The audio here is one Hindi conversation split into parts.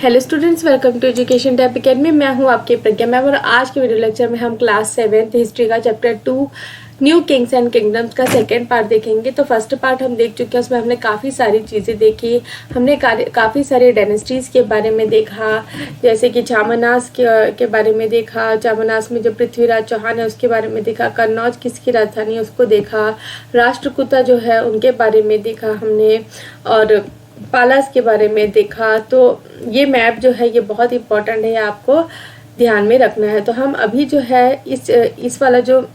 Hello students, welcome to Education Tap Academy. मैं हूं आपकी प्रज्ञा मैम और आज के वीडियो लेक्चर में हम क्लास 7 हिस्ट्री का chapter 2 new Kings and kingdoms का सेकेंड पार्ट देखेंगे। तो फर्स्ट पार्ट हम देख चुके हैं, उसमें हमने काफ़ी सारी चीज़ें देखी। हमने काफ़ी सारे डायनेस्टीज़ के बारे में देखा, जैसे कि चामनास के बारे में देखा। चामनास में जो पृथ्वीराज चौहान है उसके बारे में देखा। कन्नौज किसकी राजधानी है उसको देखा। राष्ट्रकूटा जो है उनके बारे में देखा हमने, और पालास के बारे में देखा। तो ये मैप जो है ये बहुत इंपॉर्टेंट है, आपको ध्यान में रखना है। तो हम अभी जो है इस वाला जो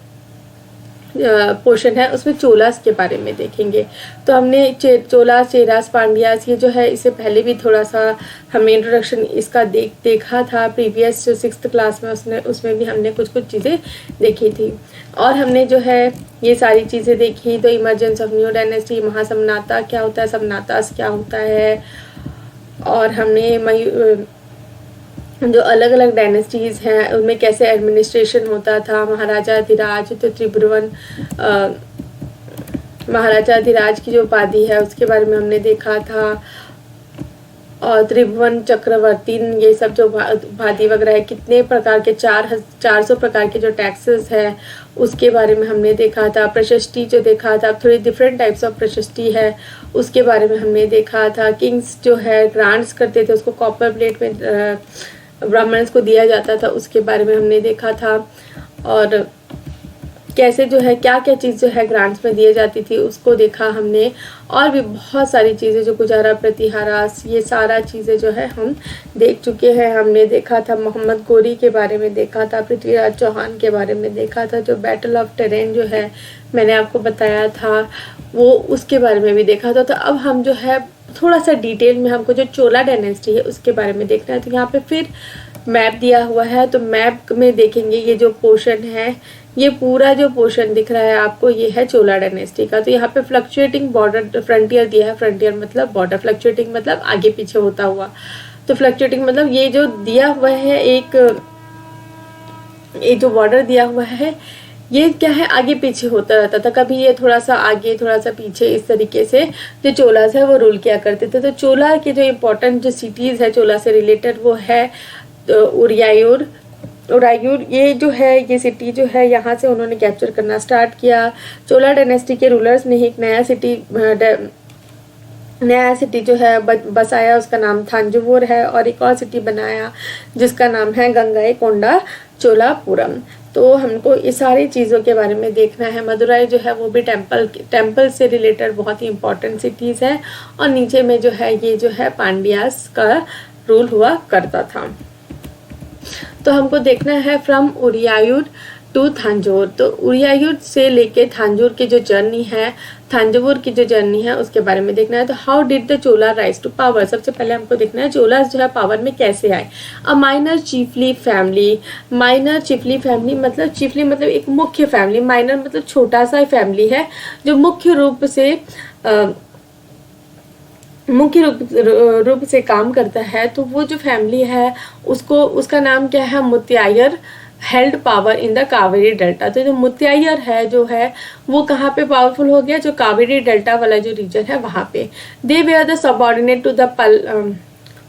पोर्शन है उसमें चोलास के बारे में देखेंगे। तो हमने चोलास, चेरास, पांड्यास, ये जो है इससे पहले भी थोड़ा सा हमने इंट्रोडक्शन इसका देखा था प्रीवियस जो 6th क्लास में, उसमें भी हमने कुछ चीज़ें देखी थी। और हमने जो है ये सारी चीज़ें देखी। तो इमर्जेंस ऑफ न्यू डायनेस्टी, महासमनाता क्या होता है, समनातास क्या होता है, और हमने जो अलग अलग डायनेस्टीज़ हैं उनमें कैसे एडमिनिस्ट्रेशन होता था। महाराजा अधिराज, तो त्रिभुवन महाराजा अधिराज की जो उपाधि है उसके बारे में हमने देखा था। और त्रिभुवन चक्रवर्ती, ये सब जो उपाधि वगैरह है, कितने प्रकार के 400 प्रकार के जो टैक्सेस है उसके बारे में हमने देखा था। प्रशस्ति जो देखा था, थोड़ी डिफरेंट टाइप्स ऑफ प्रशस्ति है उसके बारे में हमने देखा था। किंग्स जो है ग्रांट्स करते थे, उसको कॉपर प्लेट में ब्राह्मण्स को दिया जाता था, उसके बारे में हमने देखा था। और कैसे जो है क्या क्या चीज़ जो है ग्रांट्स में दिए जाती थी उसको देखा हमने। और भी बहुत सारी चीज़ें जो गुजारा प्रतिहारास, ये सारा चीज़ें जो है हम देख चुके हैं। हमने देखा था मोहम्मद गोरी के बारे में देखा था, पृथ्वीराज चौहान के बारे में देखा था। जो बैटल ऑफ टेरेन जो है मैंने आपको बताया था वो उसके बारे में भी देखा था। तो अब हम जो है थोड़ा सा डिटेल में हमको जो चोला डायनेस्टी है उसके बारे में देखना है। तो यहाँ पे फिर मैप दिया हुआ है, तो मैप में देखेंगे ये जो पोर्शन है, ये पूरा जो पोर्शन दिख रहा है आपको, ये है चोला डायनेस्टी का। तो यहाँ पे फ्लक्चुएटिंग बॉर्डर फ्रंटियर दिया है। फ्रंटियर मतलब बॉर्डर, फ्लक्चुएटिंग मतलब आगे पीछे होता हुआ। तो फ्लक्चुएटिंग मतलब ये जो दिया हुआ है एक जो बॉर्डर दिया हुआ है ये क्या है, आगे पीछे होता रहता था। कभी ये थोड़ा सा आगे थोड़ा सा पीछे, इस तरीके से जो चोलास है वो रूल किया करते थे। तो चोला के जो इम्पोर्टेंट जो सिटीज़ है चोला से रिलेटेड वो है उरायूर। ये जो है ये सिटी जो है यहाँ से उन्होंने कैप्चर करना स्टार्ट किया। चोला डायनेस्टी के रूलर्स ने एक नया सिटी जो है बसाया, उसका नाम थांजवूर है। और एक और सिटी बनाया जिसका नाम है गंगईकोंडा चोलापुरम। तो हमको इस सारी चीज़ों के बारे में देखना है। मदुराई जो है वो भी टेम्पल से रिलेटेड बहुत ही इंपॉर्टेंट सिटीज़ है। और नीचे में जो है ये जो है पांड्यास का रूल हुआ करता था। तो हमको देखना है फ्रॉम उरियायूर टू थांजौर। तो उरियायूर से लेके थांजौर की जो जर्नी है, थांजवूर की जो जर्नी है उसके बारे में देखना है। तो how did the Chola rise to power, सबसे पहले हमको देखना है चोलास जो है पावर में कैसे आए। A minor chiefly family, minor chiefly family मतलब चीफली मतलब एक मुख्य फैमिली, माइनर मतलब छोटा सा फैमिली है जो मुख्य रूप से काम करता है। तो वो जो फैमिली है उसका नाम क्या है, Muttaraiyar, held power in the Kaveri delta. तो जो मुत्यायर है जो है वो कहाँ पे पावरफुल हो गया, जो कावेरी डेल्टा वाला जो रीजन है वहाँ पे। They were the subordinate to the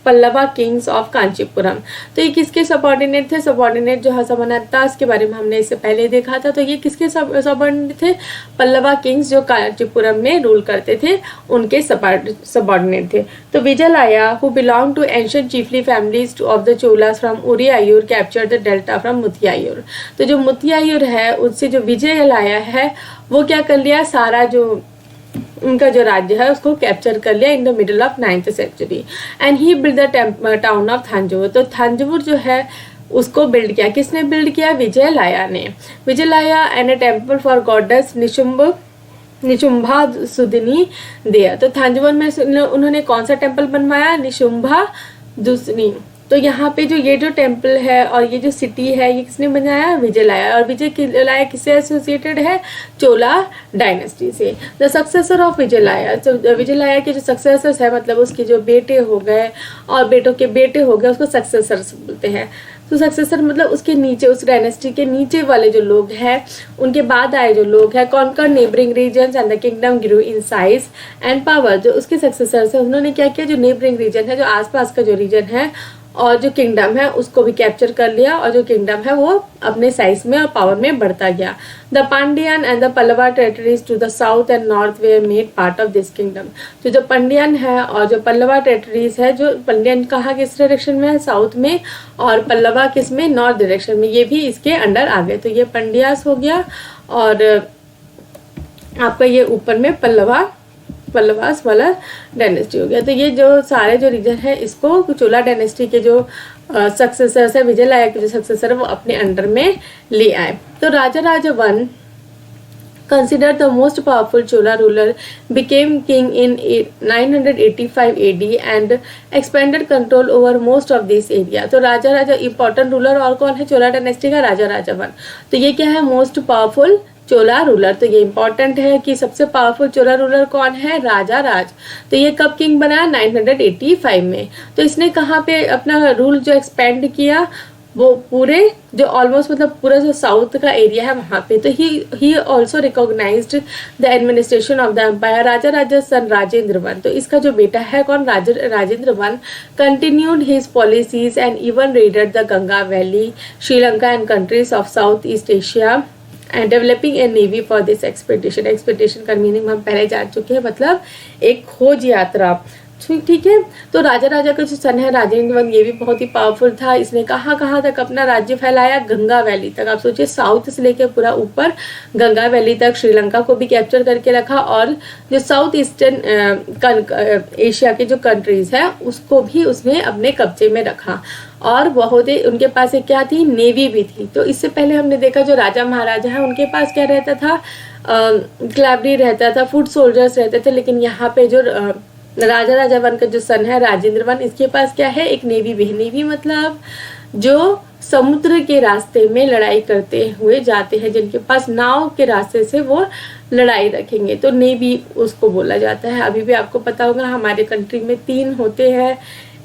Pallava kings of Kanchipuram. तो ये किसके सबऑर्डिनेट थे, सबऑर्डिनेट जो है समनातास के बारे में हमने इससे पहले देखा था। तो ये किसके सबऑर्डिनेट थे, पल्लवा किंग्स जो कांचीपुरम में रूल करते थे उनके सबऑर्डिनेट थे। तो Vijayalaya who belong to ancient chiefly families of the Cholas from Uraiyur capture the delta from Muttaraiyar. तो जो मुत्यायूर है उससे जो विजयलाया है वो क्या कर लिया, सारा जो उनका जो राज्य है उसको कैप्चर कर लिया in the middle of 9th century. And he build the town of Thanjavur. तो थांजवूर जो है उसको बिल्ड किया, किसने बिल्ड किया, विजयलाया ने। Vijayalaya and a temple for goddess Nishumbha Sudini दिया। तो थांजवूर में उन्होंने कौन सा टेम्पल बनवाया, निशुंभा दुसनी तो यहाँ पे जो ये जो टेम्पल है और ये जो सिटी है ये किसने बनाया, विजयलाया। और विजयलाया किससे एसोसिएटेड है, चोला डायनेस्टी से। द सक्सेसर ऑफ विजयलाया, तो विजयलाया के जो सक्सेसर्स है मतलब उसके जो बेटे हो गए और बेटों के बेटे हो गए उसको सक्सेसर्स बोलते हैं। तो सक्सेसर मतलब उसके नीचे, उस डायनेस्टी के नीचे वाले जो लोग हैं, उनके बाद आए जो लोग हैं, conquer neighbouring regions and the kingdom grew in size and power. जो उसके सक्सेसर्स हैं उन्होंने क्या किया, जो नेबरिंग रीजन है, जो आसपास का जो रीजन है और जो किंगडम है उसको भी कैप्चर कर लिया और जो किंगडम है वो अपने साइज में और पावर में बढ़ता गया। The Pandyan and the Pallava territories to the south and north were made part of this kingdom. तो जो पंडियन है और जो पल्लवा टेरिटरीज है, जो पंडियन कहाँ किस डायरेक्शन में है, साउथ में, और पल्लवा किस में, नॉर्थ डायरेक्शन में, ये भी इसके अंडर आ गए। तो ये पंड्यास हो गया और आपका ये ऊपर में पल्लवास वाला डायनेस्टी हो गया। तो ये जो सारे जो रीजन है इसको चोला डायनेस्टी के जो सक्सेसर्स है, विजयलाया के जो सक्सेसर है वो अपने अंडर में ले आए। तो राजा Raja one considered the most powerful Chola ruler became king in 985 AD and expanded control over most of this area। तो राजा राजा इंपॉर्टेंट रूलर और कौन है चोला डायनेस्टी का, राजा राजा वन। तो ये क्या है, मोस्ट पावरफुल चोला रूलर। तो ये इंपॉर्टेंट है कि सबसे पावरफुल चोला रूलर कौन है, राजा राज। तो ये कब किंग बना, 985 में। तो इसने कहाँ पे अपना रूल जो एक्सपेंड किया, वो पूरे जो ऑलमोस्ट मतलब पूरा जो साउथ का एरिया है वहाँ पे। तो he also recognised the administration of the empire. Raja Raja son Rajendra one, तो इसका जो बेटा है कौन, Rajendra one, continued his policies and even raided the Ganga valley, Sri Lanka and countries of south east Asia and developing a navy for this expedition. Expedition का मीनिंग हम पहले जान चुके हैं, मतलब एक खोज यात्रा, ठीक है। तो राजा राजा का जो सन है राजेंद्र वन, ये भी बहुत ही पावरफुल था। इसने कहाँ कहाँ तक अपना राज्य फैलाया, गंगा वैली तक। आप सोचिए साउथ से लेकर पूरा ऊपर गंगा वैली तक, श्रीलंका को भी कैप्चर करके रखा और जो साउथ ईस्टर्न एशिया के जो कंट्रीज है उसको भी उसने अपने कब्जे में रखा। और बहुत ही उनके पास एक क्या थी, नेवी भी थी। तो इससे पहले हमने देखा जो राजा महाराजा है उनके पास क्या रहता था, कैवलरी रहता था, फुट सोल्जर्स रहते थे। लेकिन यहाँ पे जो राजा राजा वन का जो सन है राजेंद्र वन, इसके पास क्या है, एक नेवी भी है। नेवी मतलब जो समुद्र के रास्ते में लड़ाई करते हुए जाते हैं, जिनके पास नाव के रास्ते से वो लड़ाई रखेंगे, तो नेवी उसको बोला जाता है। अभी भी आपको पता होगा हमारे कंट्री में 3 होते हैं,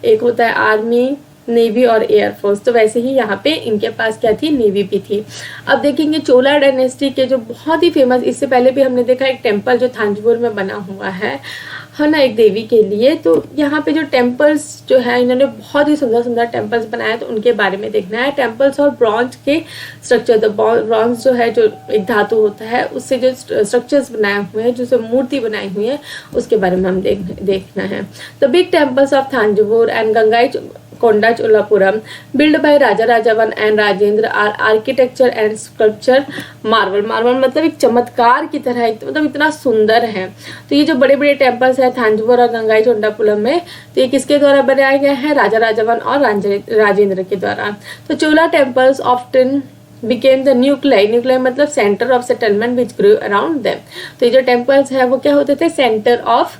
एक होता है आर्मी, नेवी और एयरफोर्स। तो वैसे ही यहाँ पे इनके पास क्या थी, नेवी भी थी। अब देखेंगे चोला डायनेस्टी के जो बहुत ही फेमस, इससे पहले भी हमने देखा एक टेम्पल जो थांजवुर में बना हुआ है ना, एक देवी के लिए। तो यहाँ पे जो टेम्पल्स जो है इन्होंने बहुत ही सुंदर सुंदर टेम्पल्स बनाए, तो उनके बारे में देखना है। टेम्पल्स और ब्रॉन्ज के स्ट्रक्चर, तो ब्रॉन्ज जो है जो एक धातु होता है उससे जो स्ट्रक्चर्स बनाए हुए हैं, जो मूर्ति बनाई हुई है, उसके बारे में हम देखना है। The big temples of Thanjavur and Gangai Konda Cholapuram built by Raja Raja one and Rajendra are architecture and sculpture marvel. Marvel मतलब एक चमत्कार की तरह, मतलब इतना सुंदर है। तो ये जो बड़े बड़े टेम्पल्स है थांजवुर और गंगाई चोंडापुरम में, तो ये किसके द्वारा बनाए गए हैं, राजा राजा वन और राजेंद्र के द्वारा। तो Chola temples often became the nuclei मतलब centre of settlement which grew around them। तो ये जो टेम्पल्स है वो क्या होते थे, सेंटर ऑफ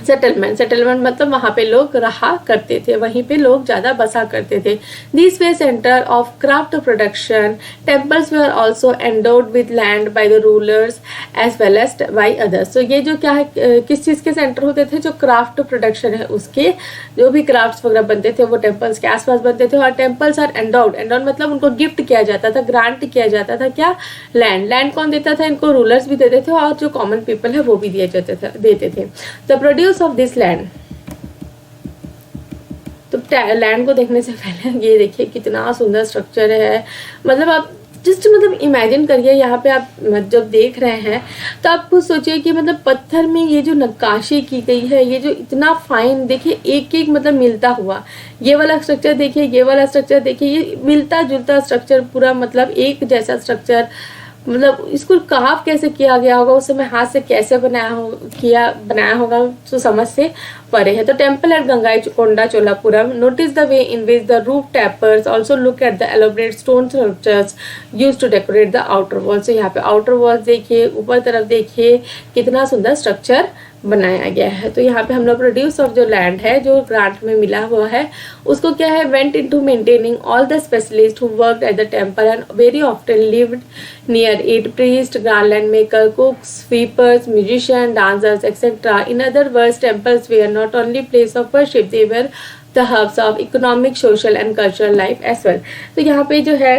सेटलमेंट मतलब वहाँ पे लोग रहा करते थे, वहीं पे लोग ज़्यादा बसा करते थे। This were centre of craft production, temples were are also endowed with land by the rulers as well as by others. तो ये जो क्या है, किस चीज़ के सेंटर होते थे, जो क्राफ्ट प्रोडक्शन है उसके जो भी क्राफ्ट्स वगैरह बनते थे वो टेम्पल्स के आसपास बनते थे। और टेम्पल्स आर एंडोड मतलब उनको गिफ्ट किया जाता था, ग्रांट किया जाता था, क्या, लैंड कौन देता था, इनको रूलर्स भी देते थे और जो कॉमन पीपल है वो भी देते थे। The produce of this land, तो लैंड को देखने से पहले ये देखिए कितना सुंदर स्ट्रक्चर है। मतलब आप जस्ट मतलब इमेजिन करिए, यहाँ पे आप जब देख रहे हैं तो आप खुद सोचिए कि मतलब पत्थर में ये जो नक्काशी की गई है, ये जो इतना फाइन, देखिए एक एक मतलब मिलता हुआ, ये वाला स्ट्रक्चर देखिए, ये वाला स्ट्रक्चर देखिए, ये मिलता जुलता स्ट्रक्चर पूरा, मतलब एक जैसा स्ट्रक्चर। मतलब इसको काफ कैसे किया गया होगा, उस समय हाथ से कैसे बनाया होगा, तो समझ से परे है। तो temple at Gangai Konda Cholapuram, notice the way in which the roof tapers also look at the elaborate stone sculptures used to decorate the outer wall. तो यहाँ पे आउटर वॉल्स देखिए, ऊपर तरफ देखिए कितना सुंदर स्ट्रक्चर बनाया गया है। तो यहाँ पे हम लोग प्रोड्यूस ऑफ जो लैंड है जो ग्रांट में मिला हुआ है उसको क्या है, went into maintaining all the specialist who worked at the temple and very often lived near it, priest, garland maker, cooks, sweepers, musician, dancers etcetera. In other words temples were not only place of worship, they were the hubs of economic, social and cultural life as well. तो यहाँ पे जो है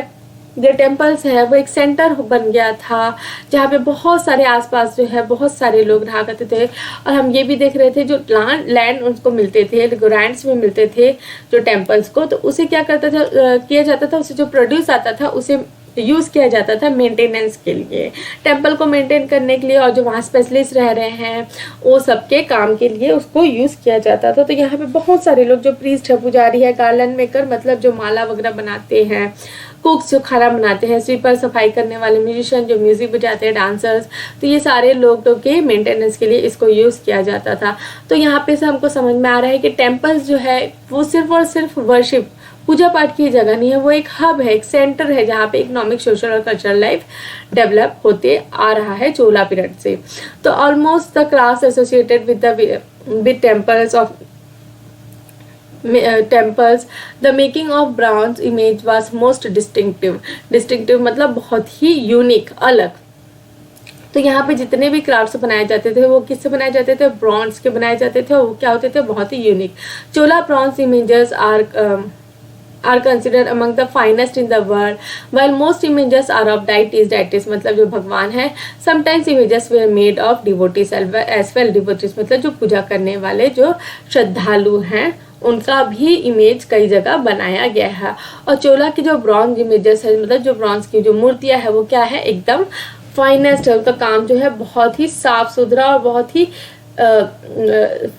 जो टेम्पल्स है वो एक सेंटर बन गया था जहाँ पे बहुत सारे आसपास जो है बहुत सारे लोग रहा करते थे। और हम ये भी देख रहे थे जो लैंड उनको मिलते थे, ग्रांट्स में मिलते थे जो टेम्पल्स को, तो उसे क्या करता था किया जाता था, उसे जो प्रोड्यूस आता था उसे यूज़ किया जाता था मेंटेनेंस के लिए, टेम्पल को मेंटेन करने के लिए, और जो वहाँ स्पेशलिस्ट रह रहे हैं वो सबके काम के लिए उसको यूज़ किया जाता था। तो यहाँ पे बहुत सारे लोग जो प्रीस्ट है, पुजारी है, गार्लैंड मेकर मतलब जो माला वगैरह बनाते हैं, कुक्स जो खाना बनाते हैं, स्वीपर सफाई करने वाले, म्यूजिशियन जो म्यूजिक बजाते हैं, डांसर्स, तो ये सारे लोग के मेंटेनेंस के लिए इसको यूज़ किया जाता था। तो यहाँ पे से हमको समझ में आ रहा है कि टेम्पल्स जो है वो सिर्फ और सिर्फ वर्शिप, पूजा पाठ की जगह नहीं है, वो एक हब है, एक सेंटर है जहाँ पे इकोनॉमिक, सोशल और कल्चरल लाइफ डेवलप होते आ रहा है चोला पीरियड से। तो almost the class associated with temples of temples, the making of bronze image was most distinctive मतलब बहुत ही यूनिक, अलग। तो यहाँ पे जितने भी क्राफ्ट्स बनाए जाते थे वो किससे बनाए जाते थे, ब्रॉन्ज के बनाए जाते थे, और वो क्या होते थे, बहुत ही unique. Chola bronze images are considered among the finest in the world, while most images are of deities मतलब जो भगवान है। sometimes images were made of devotees as well, devotees मतलब जो पूजा करने वाले जो श्रद्धालु हैं उनका भी इमेज कई जगह बनाया गया है। और चोला की जो ब्रॉन्ज इमेजेस है मतलब जो ब्रॉन्ज की जो मूर्तियां है वो क्या है, एकदम फाइनेस्ट है, उनका काम जो है बहुत ही साफ सुथरा और बहुत ही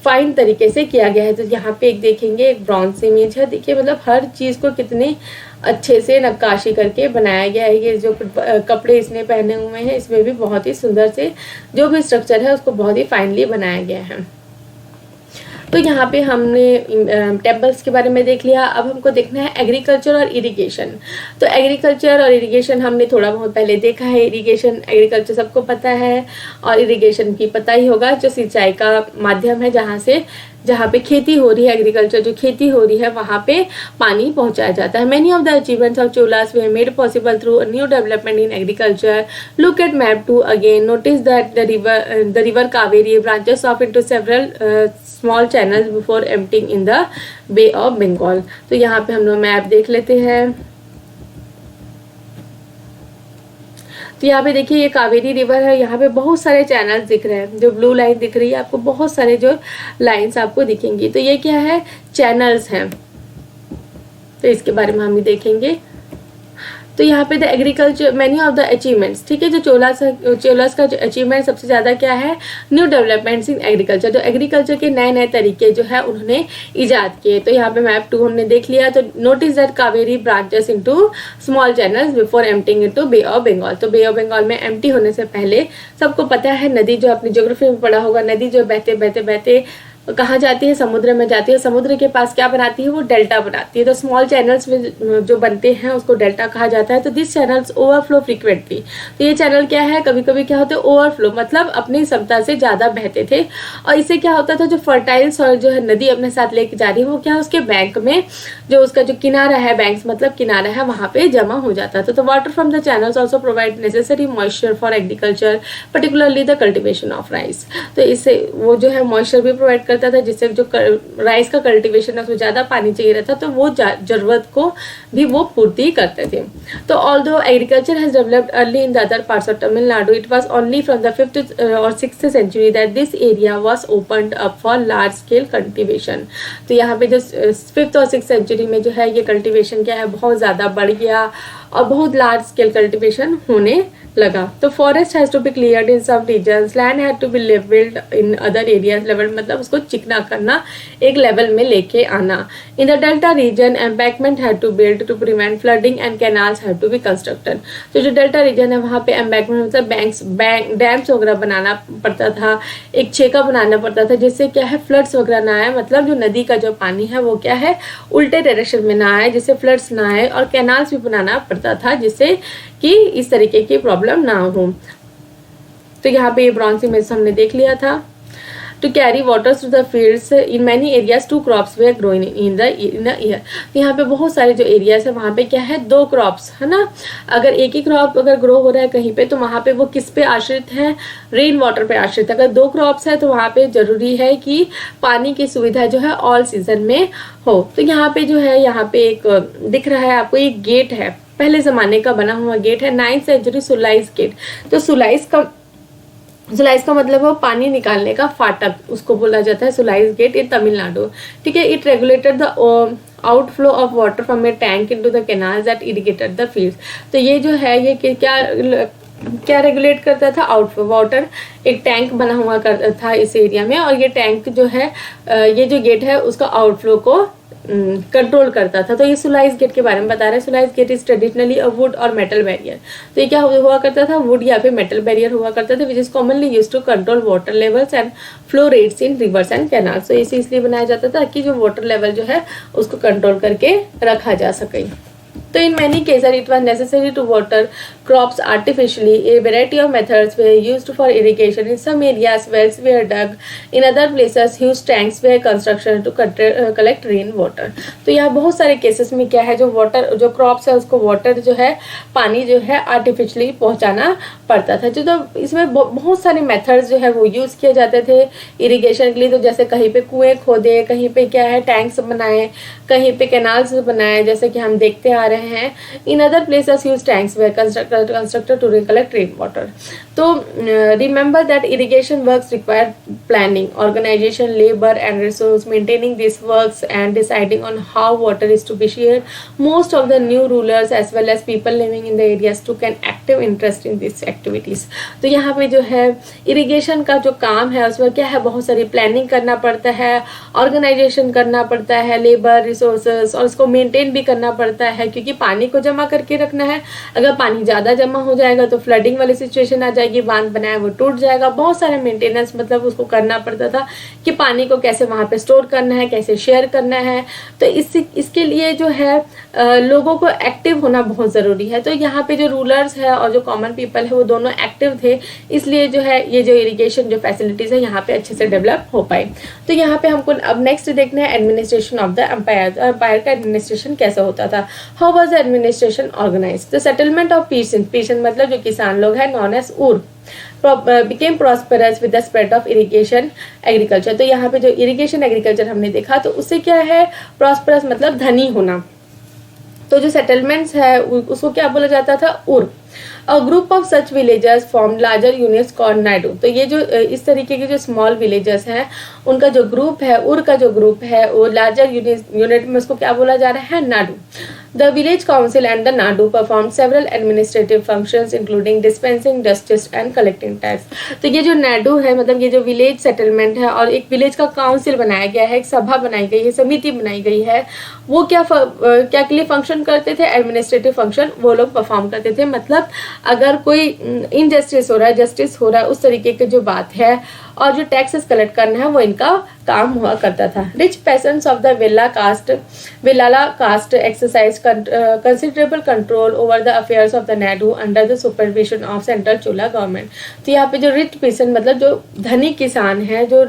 फाइन तरीके से किया गया है। तो यहाँ पे एक देखेंगे एक ब्रॉन्ज इमेज है, देखिए मतलब हर चीज़ को कितने अच्छे से नक्काशी करके बनाया गया है। ये जो कपड़े इसने पहने हुए हैं इसमें भी बहुत ही सुंदर से जो भी स्ट्रक्चर है उसको बहुत ही फाइनली बनाया गया है। तो यहाँ पे हमने टेम्पल्स के बारे में देख लिया। अब हमको देखना है एग्रीकल्चर और इरिगेशन। तो एग्रीकल्चर और इरिगेशन हमने थोड़ा बहुत पहले देखा है। इरिगेशन, एग्रीकल्चर सबको पता है, और इरिगेशन की पता ही होगा जो सिंचाई का माध्यम है, जहाँ पे खेती हो रही है, एग्रीकल्चर जो खेती हो रही है वहाँ पे पानी पहुँचाया जाता है। Many of the achievements of Cholas were made possible through a new development in agriculture. Look at map 2 again, notice that the river Kaveri branches off into several small channels before emptying in the Bay of Bengal. तो यहाँ पे हम लोग मैप देख लेते हैं। तो यहाँ पे देखिए ये कावेरी रिवर है, यहाँ पे बहुत सारे चैनल्स दिख रहे हैं, जो ब्लू लाइन दिख रही है आपको, बहुत सारे जो लाइंस आपको दिखेंगी। तो ये क्या है, चैनल्स हैं, तो इसके बारे में हम भी देखेंगे। तो यहाँ पे the agriculture many of the achievements, ठीक है, जो चोलास का जो अचीवमेंट सबसे ज़्यादा क्या है, न्यू डेवलपमेंट्स इन एग्रीकल्चर, जो एग्रीकल्चर के नए नए तरीके जो है उन्होंने ईजाद किए। तो यहाँ पे मैप 2 हमने देख लिया। तो notice that Kaveri branches into small channels before emptying into Bay of Bengal. तो बे ऑफ बंगाल में एम्प्टी होने से पहले सबको पता है नदी, जो अपनी ज्योग्राफी में पढ़ा होगा, नदी जो बहते बहते बहते कहाँ जाती है, समुद्र में जाती है। समुद्र के पास क्या बनाती है, वो डेल्टा बनाती है। तो स्मॉल चैनल्स में जो बनते हैं उसको डेल्टा कहा जाता है। तो दिस चैनल्स ओवरफ्लो फ्रीक्वेंटली। तो ये चैनल क्या है, कभी कभी क्या होते हैं ओवरफ्लो, मतलब अपनी क्षमता से ज़्यादा बहते थे। और इससे क्या होता था, जो फर्टाइल सॉइल जो है नदी अपने साथ लेके जा रही है वो क्या है, उसके बैंक में जो उसका जो किनारा है, बैंक्स मतलब किनारा है, वहाँ पे जमा हो जाता था। तो water from the channels also provide necessary moisture for agriculture, particularly the cultivation of rice. तो इससे वो जो है मॉइस्चर भी प्रोवाइड करता था, जिससे जो राइस का कल्टीवेशन है उसमें ज़्यादा पानी चाहिए रहता, तो वो जरूरत को भी वो पूर्ति करते थे। तो although agriculture has developed early in the other parts of Tamil Nadu, it was only from the 5th और 6th century that this area was opened up for large scale cultivation. तो यहाँ पे जो 5th और 6th सेंचुरी में जो है ये कल्टीवेशन क्या है, बहुत ज़्यादा बढ़ गया और बहुत लार्ज स्केल कल्टीवेशन होने लगा। तो forest has to be cleared in some regions, land had to be levelled in other areas, level मतलब उसको चिकना करना, एक लेवल में लेके आना। In the delta region embankment had to build to prevent flooding and canals had to be constructed. तो जो डेल्टा रीजन है वहाँ पे एम्बैंकमेंट मतलब डैम्स वगैरह बनाना पड़ता था, एक छेका बनाना पड़ता था, जिससे क्या है फ्लड्स वगैरह ना आए, मतलब जो नदी का जो पानी है वो क्या है उल्टे डायरेक्शन में ना आए, जिससे फ्लड्स ना आए। और कैनाल्स भी बनाना पड़ता था जिससे कि इस तरीके की प्रॉब्लम ना हो। तो यहाँ पे ये ब्रॉन्ज इमेज हमने देख लिया था। To carry waters to the fields in many areas 2 crops were growing in the year. तो यहाँ पे बहुत सारे जो एरियाज है वहाँ पे क्या है 2 क्रॉप्स है ना, अगर एक ही क्रॉप अगर ग्रो हो रहा है कहीं पे तो वहाँ पे वो किस पे आश्रित है, रेन वाटर पे आश्रित है। अगर 2 क्रॉप्स है तो वहाँ पे जरूरी है कि पानी की सुविधा जो है ऑल सीजन में हो। तो यहाँ पे जो है यहाँ पे एक दिख रहा है आपको एक गेट है, पहले जमाने का बना हुआ गेट है, 9th सेंचुरी सुलाइस गेट। तो सुलाइस का मतलब है पानी निकालने का फाटक, उसको बोला जाता है सुलाइस गेट इन तमिलनाडु। ठीक है, it regulated the outflow of water from A tank into the canal that irrigated the fields. तो ये जो है ये क्या रेगुलेट करता था, आउटफ्लो वाटर, एक टैंक बना हुआ था इस एरिया में, और ये टैंक जो है ये जो गेट है उसका आउटफ्लो को कंट्रोल करता था। तो ये सुलाइस गेट के बारे में बता रहे हैं। Sluice gate is traditionally a wood or metal barrier. तो ये क्या हुआ करता था, वुड या फिर मेटल बैरियर हुआ करता था, which is commonly used to control water levels and flow rates in rivers and canal. तो इसे इसलिए बनाया जाता था कि जो वाटर लेवल जो है उसको कंट्रोल करके रखा जा सके। तो in many cases it was necessary to water crops artificially. A variety of methods were used for irrigation. In some areas wells were dug, in other places huge tanks were constructed to collect rain water. तो यहाँ बहुत सारे केसेस में क्या है, जो वाटर जो क्रॉप्स है उसको वाटर जो है पानी जो है आर्टिफिशियली पहुँचाना पड़ता था। जो तो इसमें बहुत सारे मेथड्स जो है वो यूज़ किए जाते थे इरिगेशन के लिए। तो जैसे कहीं पे कुएँ खोदे, कहीं पे क्या है टैंक्स बनाए, कहीं पे कैनाल्स बनाए, जैसे कि हम देखते आ रहे हैं। In other places use tanks were constructed to collect rain water. तो remember that irrigation works require planning, organisation, labour and resource, maintaining this works and deciding on how water is to be shared. Most of the new rulers as well as people living in the areas took an active interest in this activities. तो यहाँ पे जो है इरिगेशन का जो काम है उसमें क्या है, बहुत सारी प्लानिंग करना पड़ता है, ऑर्गेनाइजेशन करना पड़ता है, लेबर रिसोर्सेस, और उसको मेंटेन भी करना पड़ता है क्योंकि पानी को जमा करके रखना है। अगर पानी ज़्यादा जमा हो जाएगा तो फ्लडिंग वाली सिचुएशन आ जाएगी, बांध बनाया वो टूट जाएगा। बहुत सारे मेंटेनेंस मतलब उसको करना पड़ता था कि पानी को कैसे वहाँ पे स्टोर करना है, कैसे शेयर करना है। तो इसके लिए जो है लोगों को एक्टिव होना बहुत ज़रूरी है। तो यहाँ पे जो रूलर्स है और जो कॉमन पीपल है वो दोनों एक्टिव थे, इसलिए जो है ये जो इरिगेशन जो फैसिलिटीज़ है यहाँ पे अच्छे से डेवलप हो पाए। तो यहाँ पे हमको अब नेक्स्ट देखना है administration of the empire. Empire का एडमिनिस्ट्रेशन कैसे होता था, how was the administration organised. The settlement of peasant मतलब जो किसान लोग हैं known as Ur became prosperous with the spread of irrigation agriculture। तो यहाँ पे जो इरिगेशन एग्रीकल्चर हमने देखा तो उससे क्या है, प्रॉस्परस मतलब धनी होना। तो जो सेटलमेंट्स है उसको क्या बोला जाता था, उर। A group of such villagers form larger units called Nadu. तो ये जो इस तरीके के जो स्मॉल विलेजर्स हैं उनका जो ग्रुप है, उर का जो ग्रुप है वो लार्जर यूनिट में उसको क्या बोला जा रहा है, Nadu. The village council and the Nadu performed several administrative functions including dispensing justice and collecting tax। तो ये जो नाडू है मतलब ये जो विलेज सेटलमेंट है और एक विलेज का काउंसिल बनाया गया है, एक सभा बनाई गई है, समिति बनाई गई है, वो क्या के लिए फंक्शन करते थे, एडमिनिस्ट्रेटिव फंक्शन वो लोग परफॉर्म करते थे। मतलब अगर कोई इनजस्टिस हो रहा है, जस्टिस हो रहा है, उस तरीके की जो बात है और जो टैक्सेस कलेक्ट करना है वो इनका काम हुआ करता था। Rich peasants of the Vellala caste exercise considerable control over the affairs of the nadu under the supervision of central Chola government. तो यहाँ पे जो रिच पेसेंट मतलब जो धनी किसान है, जो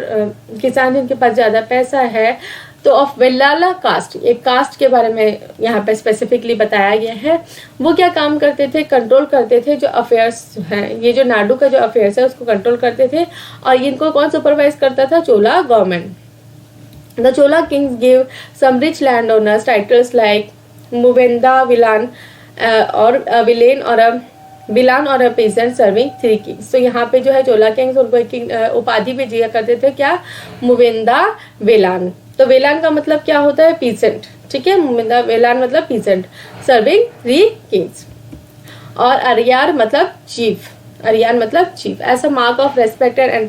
किसान जिनके पास ज़्यादा पैसा है, तो ऑफ वेल्लाला कास्ट, एक कास्ट के बारे में यहाँ पे स्पेसिफिकली बताया गया है। वो क्या काम करते थे, कंट्रोल करते थे जो अफेयर्स हैं, ये जो नाडू का जो अफेयर्स है उसको कंट्रोल करते थे। और इनको कौन सुपरवाइज करता था, Chola government. The Chola kings give some rich land owners titles like Muvendavelan or Velan और बिलान और पेजेंट सर्विंग 3 किंग्स। तो यहाँ पे जो है चोला किंग्स उनको एक उपाधि भी दिया करते थे, क्या, मुवेंदा वेलान। तो वेलान का मतलब क्या होता है, पीसेंट। ठीक है, मुवेंदा वेलान मतलब पीसेंट, सर्विंग 3 किंग्स। और अरियार मतलब चीफ, अरियान मतलब chief. As a mark of respect and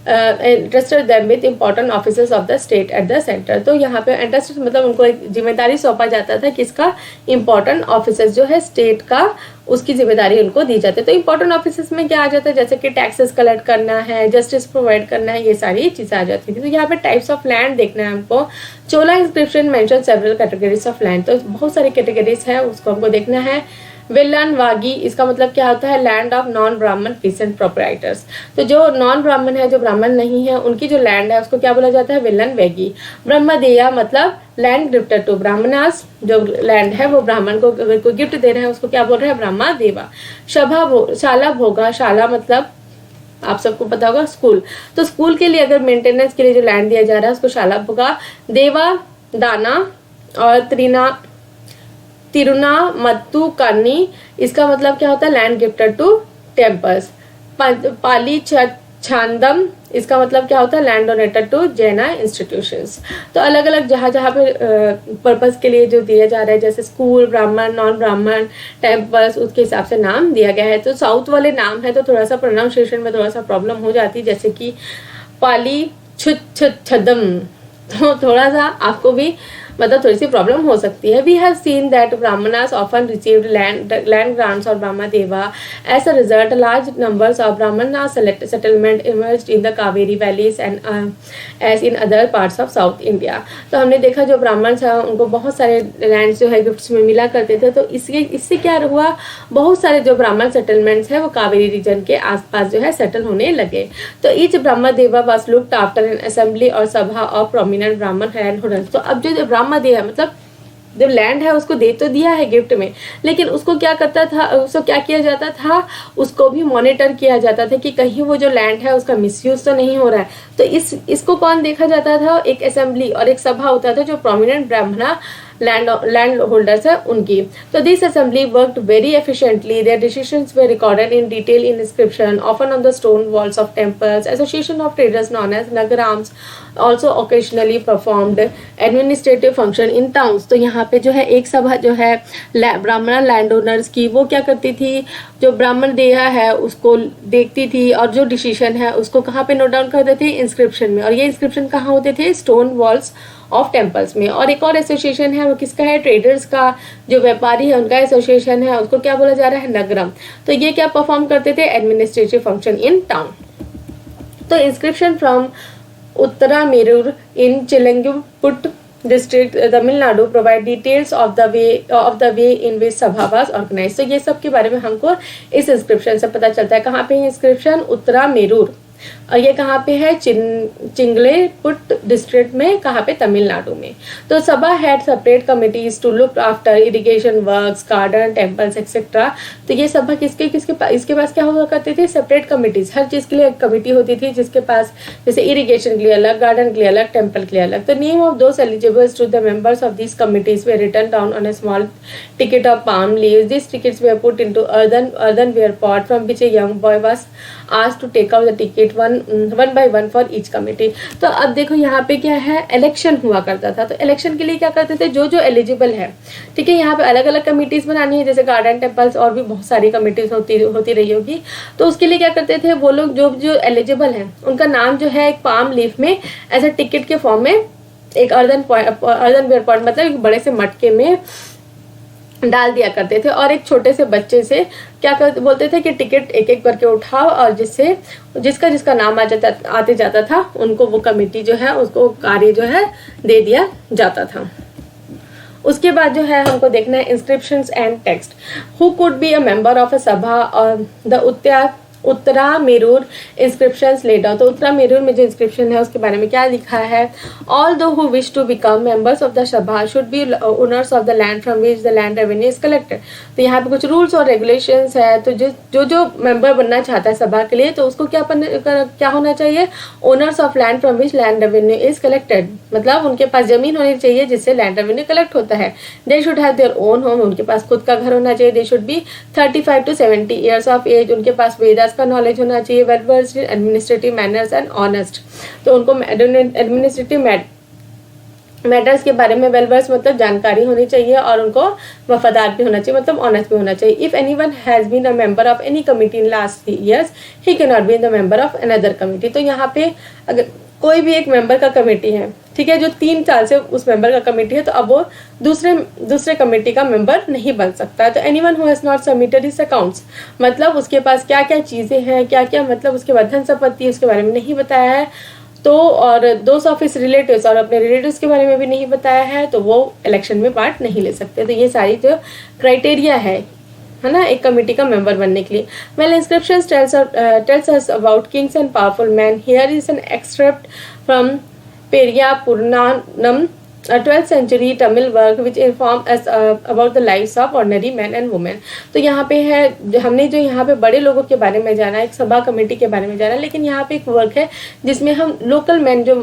entrusted them with important offices of the state at the center। तो यहाँ पे entrusted मतलब उनको एक जिम्मेदारी सौंपा जाता था किसका, important offices जो है स्टेट का, उसकी जिम्मेदारी उनको दी जाती है। तो इंपॉर्टेंट ऑफिसेस में क्या आ जाता है, जैसे कि टैक्सेस कलेक्ट करना है, जस्टिस प्रोवाइड करना है, ये सारी चीज़ें आ जाती थी। तो यहाँ पे टाइप्स ऑफ लैंड देखना है हमको। Chola inscription mention several categories of land. तो बहुत सारी कैटेगरीज है उसको हमको देखना है। वेलन वागी, इसका मतलब क्या होता है, लैंड ऑफ नॉन ब्राह्मण पीसेंट प्रोप्राइटर्स। तो जो नॉन ब्राह्मण है, जो ब्राह्मण नहीं है, उनकी जो लैंड है उसको क्या बोला जाता है, वेलन वैगी। ब्रह्मदेया मतलब लैंड गिफ्टेड टू ब्राह्मणास, जो लैंड है वो ब्राह्मण को अगर कोई गिफ्ट दे रहे हैं उसको क्या बोल रहे हैं, ब्रह्मा देवा। शाला भोगा, शाला मतलब आप सबको पता होगा स्कूल, तो स्कूल के लिए अगर मेंटेनेंस के लिए जो लैंड दिया जा रहा है उसको शाला भोगा। देवा दाना और तिरुना मत्तु करनी, इसका मतलब क्या होता है, लैंड गिफ्टेड टू टेम्पल्स। पाली छांदम, इसका मतलब क्या होता है, लैंड डोनेटेड टू जैना इंस्टीट्यूशंस। तो अलग अलग जहाँ जहाँ पे पर्पस के लिए जो दिया जा रहा है, जैसे स्कूल, ब्राह्मण, नॉन ब्राह्मण, टेम्पल्स, उसके हिसाब से नाम दिया गया है। तो साउथ वाले नाम है तो थोड़ा सा प्रोनाउंसिएशन में थोड़ा सा प्रॉब्लम हो जाती है, जैसे कि पाली छदम, तो थोड़ा सा आपको भी मतलब थोड़ी सी प्रॉब्लम हो सकती है। We have seen that Brahmanas often received land grants or brahmadeya. As a result large numbers of Brahmana settlement emerged in the Kaveri valleys and as in other parts of South India. तो हमने देखा जो ब्राह्मण था उनको बहुत सारे लैंड जो है गिफ्ट्स में मिला करते थे, तो इससे क्या हुआ, बहुत सारे जो ब्राह्मण सेटलमेंट्स है वो कावेरी रीजन के आसपास जो है सेटल होने लगे। तो ईच ब्रह्मा देवा was looked after N assembly और सभा ऑफ प्रोमिनेंट ब्राह्मण लैंड होल्डर्स। तो अब जो ब्राह्मण दिया है, मतलब जब लैंड है उसको दे तो दिया है गिफ्ट में, लेकिन उसको क्या करता था, उसको क्या किया जाता था, उसको भी मॉनिटर किया जाता था कि कहीं वो जो लैंड है उसका मिसयूज तो नहीं हो रहा है। तो इसको कौन देखा जाता था, एक असेंबली और एक सभा होता था जो प्रोमिनेंट ब्राह्मणा लैंड होल्डर्स है उनकी। तो this assembly worked very efficiently, their decisions were recorded in detail in inscription often on the stone walls of temples. Association of traders known as nagarams also occasionally performed administrative function in towns। तो यहाँ पे जो है एक सभा जो है ब्राह्मण लैंड ओनर्स की, वो क्या करती थी, जो ब्राह्मण देहा है उसको देखती थी और जो डिसीजन है उसको कहाँ पे नोट डाउन करते थे, इंस्क्रिप्शन में। और ये इंस्क्रिप्शन कहाँ होते थे, स्टोन वॉल्स ऑफ टेम्पल्स में। और एक और एसोसिएशन है वो किसका है, ट्रेडर्स का, जो व्यापारी है उनका एसोसिएशन है, उसको क्या बोला जा रहा है, नगरम। तो ये क्या परफॉर्म करते थे, एडमिनिस्ट्रेटिव फंक्शन इन टाउन। तो inscription from Uttara Merur in Chilangaput district, Tamil Nadu provide details of the way in which Sabha was organized। तो ये सब के बारे में हमको इस इंस्क्रिप्शन से पता चलता है। कहाँ पे है इंस्क्रिप्शन, उत्तरा मेरूर, और ये कहाँ पे है, चिंगलेपुट डिस्ट्रिक्ट में, कहाँ पे, तमिलनाडु में। तो sabha had separate committees to look after irrigation works, garden, temples etcetera. तो ये सभा इसके पास क्या हुआ करते थे, सेपरेट कमिटीज, हर चीज के लिए एक कमिटी होती थी जिसके पास, जैसे इरिगेशन के लिए अलग, गार्डन के लिए अलग, टेम्पल के लिए अलग। तो name of those eligibles to the members of this committees were written down on a small ticket of palm leaves। These tickets were put into earthenware pot from which a young boy was asked to take out the ticket one by one for each committee। तो अब देखो यहाँ पे क्या है, इलेक्शन हुआ करता था। तो इलेक्शन के लिए क्या करते थे, जो एलिजिबल है, ठीक है, यहाँ पे अलग अलग कमिटीज बनानी है, जैसे गार्डन, टेम्पल्स और भी बहुत सारी कमिटीज होती रही होगी। तो उसके लिए क्या करते थे वो लोग, जो एलिजिबल है उनका नाम जो है एक पाम लीफ में ऐसे टिकट के फॉर्म में एक अर्दनवेयर पॉट मतलब एक बड़े से मटके में डाल दिया करते थे, और एक छोटे से बच्चे से क्या बोलते थे कि टिकट एक एक करके उठाओ, और जिसका नाम आते जाता था उनको वो कमेटी जो है उसको कार्य जो है दे दिया जाता था। उसके बाद जो है हमको देखना है inscriptions and text. Who could be a member of a sabha और the Uttara Merur inscriptions laid down. तो उत्तरा मेरूर में जो इंस्क्रिप्शन है उसके बारे में क्या लिखा है, all those who wish to become members of the sabha should be owners of the land from which the land revenue is collected. तो यहाँ पे कुछ रूल्स और रेगुलेशंस है। तो जो मेंबर बनना चाहता है सभा के लिए, तो उसको क्या होना चाहिए, owners of land from which land revenue is collected, मतलब उनके पास जमीन होनी चाहिए जिससे लैंड रेवेन्यू कलेक्ट होता है। They should have their own home, उनके पास खुद का घर होना चाहिए। They should be 35 to 70 years of age, उनके पास वेदास का नॉलेज होना चाहिए। Well versed in administrative manners and honest, तो उनको एडमिनिस्ट्रेटिव मैटर्स के बारे में वेल वर्स मतलब जानकारी होनी चाहिए, और उनको वफादार भी होना चाहिए, मतलब ऑनेस्ट भी होना चाहिए। If anyone has been a member of any committee in last 3 years he can not be the member of another committee. तो यहाँ पे अगर कोई भी एक मेंबर का कमेटी है, ठीक है, जो 3 साल से उस मेंबर का कमेटी है, तो अब वो दूसरे कमेटी का मेंबर नहीं बन सकता। तो anyone who has not submitted his accounts, मतलब उसके पास क्या क्या चीजें हैं, क्या क्या मतलब उसके बाद धन संपत्ति उसके बारे में नहीं बताया है, तो और दोस्त ऑफ हिज रिलेटिव्स और अपने रिलेटिव्स के बारे में भी नहीं बताया है, तो वो इलेक्शन में पार्ट नहीं ले सकते। तो ये सारी जो क्राइटेरिया है है ना, एक कमेटी का मेंबर बनने के लिए। Well inscription tells us about kings and powerful man. Here is an extract from Periya Puranam, a 12th century Tamil work which inform us about the lives of ordinary men and women। तो यहाँ पे है, हमने जो यहाँ पे बड़े लोगों के बारे में जाना, एक सभा कमेटी के बारे में जाना, लेकिन यहाँ पे एक वर्क है जिसमें हम लोकल मैन, जो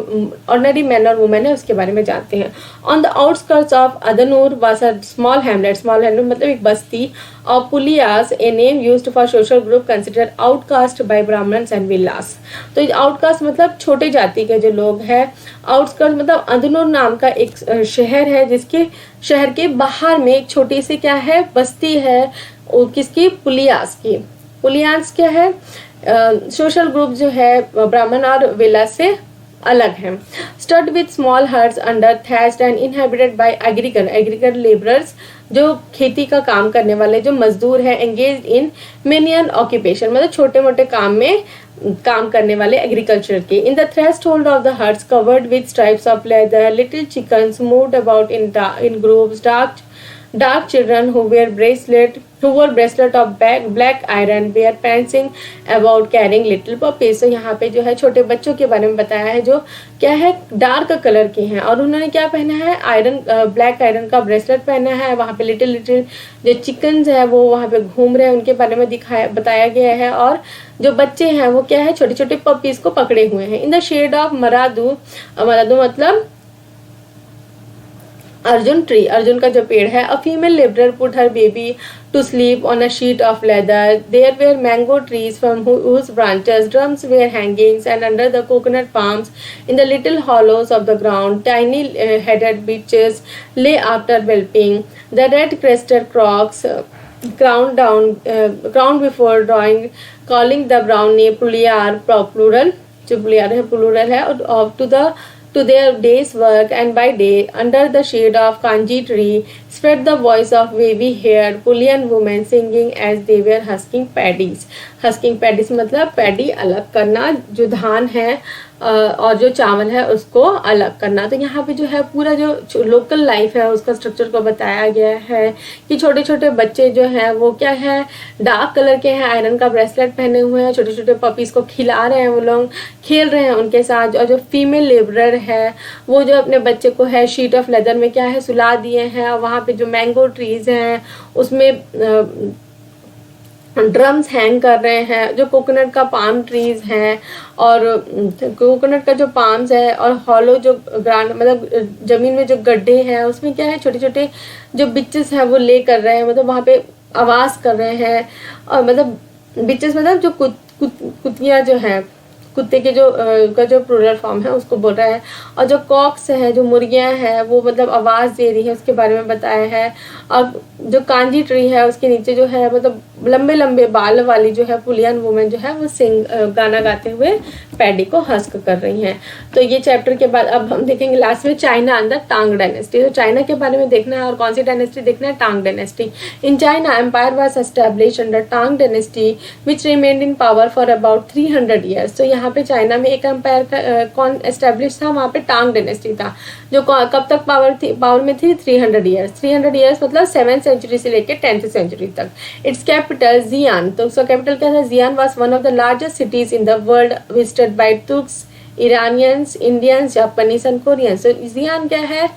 ऑर्डिनरी मैन और वुमेन है, उसके बारे में जानते हैं। On the outskirts of Adanur was a small hamlet मतलब एक बस्ती, और Puliyas a name used for social group consider outcaste by Brahmins and Vilas. तो आउटकास्ट मतलब छोटे जाति के जो लोग हैं। आउटस्कर्ट मतलब अदनूर नाम का एक शहर है, जिसके शहर के बाहर में एक छोटी सी क्या है, बस्ती है, किसकी, पुलियास की। पुलियास क्या है, सोशल ग्रुप जो है ब्राह्मण और विलास से अलग है। Stud with small huts under thatched and inhabited bye agriculture labourers, जो खेती का काम करने वाले जो मजदूर हैं, एंगेज्ड इन मेनियन ऑक्यूपेशन मतलब छोटे मोटे काम में काम करने वाले एग्रीकल्चर के। In the threshold of the huts covered with stripes of leather, little chickens moved about in groups, dark children who wore bracelet of black iron were prancing about carrying little puppies। तो यहाँ पे जो है छोटे बच्चों के बारे में बताया है, जो क्या है, डार्क कलर के हैं, और उन्होंने क्या पहना है, ब्लैक आयरन का ब्रेसलेट पहना है। वहाँ पे लिटिल जो चिकन्स है वो वहाँ पे घूम रहे हैं, उनके बारे में बताया गया है। और जो बच्चे हैं वो क्या है, छोटे छोटे पपीज को पकड़े हुए हैं। In the shade of Marudu मतलब अर्जुन ट्री, अर्जुन का जो पेड़ है। A female labourer put her baby to sleep on a sheet of leather. There were mango trees from whose branches drums were hangings, and under the coconut palms in the little hollows of the ground tiny headed bitches lay after whelping. The red crested crocs crowned before drawing, calling the brown name Puliyar, plural, जो पुलियार है प्लूरल है, और to their day's work, and by day under the shade of kanji tree spread the voice of wavy haired Pulian women singing as they were husking paddies। Husking paddies मतलब पैडी अलग करना, जो धान है और जो चावल है उसको अलग करना। तो यहाँ पे जो है पूरा जो लोकल लाइफ है उसका स्ट्रक्चर को बताया गया है कि छोटे छोटे बच्चे जो हैं वो क्या है, डार्क कलर के हैं, आयरन का ब्रेसलेट पहने हुए हैं, छोटे छोटे पपीज को खिला रहे हैं, वो लोग खेल रहे हैं उनके साथ। और जो फीमेल लेबरर है वो जो अपने बच्चे को है शीट ऑफ लेदर में क्या है सुला दिए हैं, और वहाँ पे जो मैंगो ट्रीज हैं उसमें ड्रम्स हैंग कर रहे हैं। जो कोकोनट का पाम ट्रीज हैं, और कोकोनट का जो पाम्स है, और हॉलो जो ग्राउंड मतलब जमीन में जो गड्ढे हैं उसमें क्या है, छोटे छोटे जो बिचेस हैं वो ले कर रहे हैं, मतलब वहाँ पे आवाज़ कर रहे हैं। और मतलब बिचेस मतलब जो कुतियाँ जो हैं, कुत्ते के जो का जो प्लूरल फॉर्म है उसको बोल रहा है। और जो कॉक्स है, जो मुर्गियां हैं, वो मतलब आवाज़ दे रही है, उसके बारे में बताया है। और जो कांजी ट्री है उसके नीचे जो है मतलब लंबे लंबे बाल वाली जो है पुलियन वुमेन जो है वो गाना गाते हुए पैडी को हस्क कर रही हैं। तो ये चैप्टर के बाद अब हम देखेंगे लास्ट में चाइना अंडर टांग डायनेस्टी। तो चाइना के बारे में देखना है, और कौन सी डायनेस्टी देखना है, Tang dynasty. In China empire was establish under Tang dynasty which remained in power for about 300 years. तो यहाँ पे चाइना में एक एम्पायर कौन एस्टेब्लिश था, वहाँ पे टांग डायनेस्टी था, जो कब तक पावर में थी, 300 ईयर्स। 300 ईयर्स मतलब 7th सेंचुरी से लेकर 10th सेंचुरी तक। इट्स कैपिटल जियान, तो उसका कैपिटल क्या था, Xi'an was one of the largest cities in the world visited by Turks, Iranians, Indians, Japanese and Koreans. तो जियान क्या है,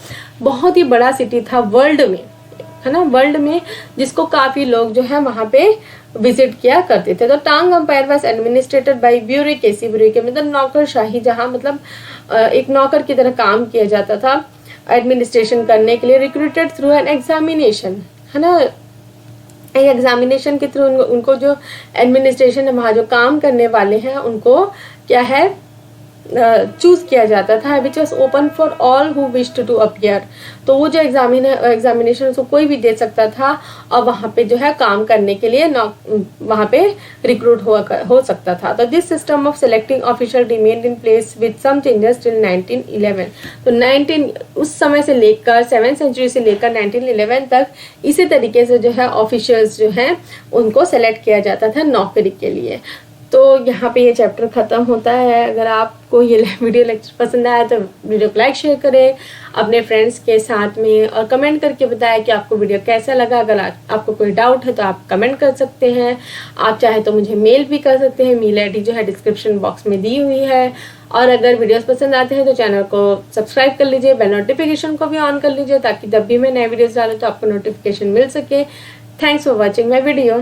बहुत ही बड़ा सिटी था वर्ल्ड में, है ना, वर्ल्ड में, जिसको काफ़ी लोग जो है वहाँ पे विजिट किया करते थे। तो Tang empire was administered by bureaucracy, bureaucracy मतलब नौकरशाही, जहाँ मतलब एक नौकर की तरह काम किया जाता था एडमिनिस्ट्रेशन करने के लिए। रिक्रूटेड थ्रू एन एग्जामिनेशन, है ना, एक एग्जामिनेशन के थ्रू उनको जो एडमिनिस्ट्रेशन है, वहाँ जो काम करने वाले हैं उनको क्या है चूज किया जाता था, which was open for all who wished to appear. तो वो जो एग्जामिनेशन उसको कोई भी दे सकता था, और वहाँ पे जो है काम करने के लिए वहाँ पे रिक्रूट हो सकता था। तो this system of selecting official remained in place with some changes till 1911। तो उस समय से लेकर 7th सेंचुरी से लेकर 1911 तक इसी तरीके से जो है ऑफिशियल्स जो हैं उनको सेलेक्ट किया जाता था नौकरी के लिए। तो यहाँ पे ये चैप्टर ख़त्म होता है। अगर आपको ये वीडियो लेक्चर पसंद आया तो वीडियो को लाइक शेयर करें अपने फ्रेंड्स के साथ में, और कमेंट करके बताएं कि आपको वीडियो कैसा लगा। अगर आपको कोई डाउट है तो आप कमेंट कर सकते हैं। आप चाहे तो मुझे मेल भी कर सकते हैं, मेल आईडी जो है डिस्क्रिप्शन बॉक्स में दी हुई है। और अगर वीडियोस पसंद आते हैं तो चैनल को सब्सक्राइब कर लीजिए, बेल नोटिफिकेशन को भी ऑन कर लीजिए, ताकि जब भी मैं नए वीडियोस डालूँ तो आपको नोटिफिकेशन मिल सके। Thanks for watching my video.